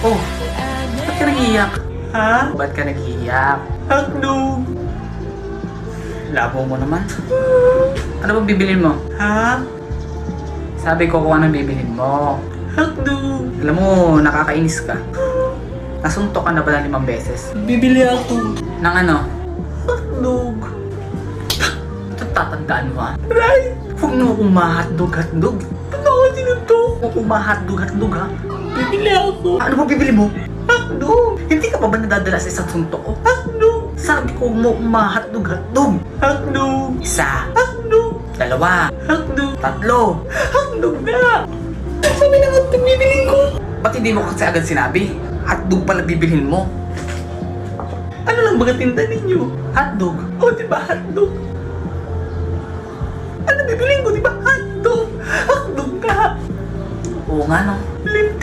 Oh, ba't ka nag-iiyak? Ha? Ba't ka nag-iiyak? Hotdog! Labo mo naman. Ano bang bibilin mo? Ha? Sabi ko kung anong bibilin mo. Hotdog! Alam mo, nakakainis ka. Nasuntok ka na ba ng 5 beses? Bibili ako. Ng ano? Hotdog. Ito tatandaan mo ha? Right! Huwag mo akong ma-hotdog. Ba't ako sinuntok? Huwag akong ma-hotdog ha? Bibili ako. Ano ba bibili mo? Hotdog! Hindi ka pa ba nadadala sa isang suntok ko? Hotdog! Sabi ko mo ma-hotdog. Hotdog! Isa. Hotdog! 2. Hotdog! 3. Hotdog na! Sabi na hotdog bibilin ko. Ba't hindi mo kasi agad sinabi? Hotdog pala bibilhin mo. Ano lang ba tinda ninyo? Hotdog? O diba hotdog? Ano bibilin ko diba? Hotdog! Hotdog ka! Oo nga no. Lintik!